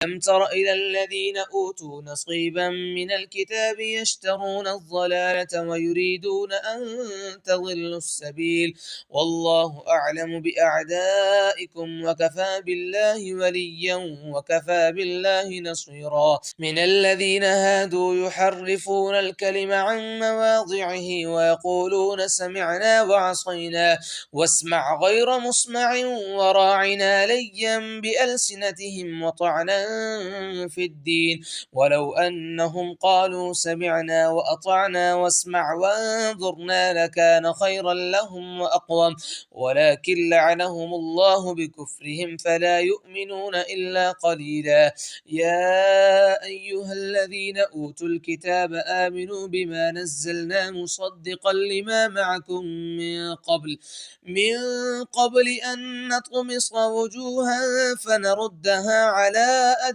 ألم تر إلى الذين أوتوا نصيبا من الكتاب يشترون الضلالة ويريدون أن تضلوا السبيل والله أعلم بأعدائكم وكفى بالله وليا وكفى بالله نصيرا. من الذين هادوا يحرفون الكلم عن مواضعه ويقولون سمعنا وعصينا واسمع غير مسمع وراعنا ليا بألسنتهم وطعنا في الدين ولو أنهم قالوا سمعنا وأطعنا واسمع وانظرنا لكان خيرا لهم وأقوم ولكن لعنهم الله بكفرهم فلا يؤمنون إلا قليلا. يا أيها الذين أوتوا الكتاب آمنوا بما نزلنا مصدقا لما معكم من قبل أن نطمس وجوها فنردها على أدبارها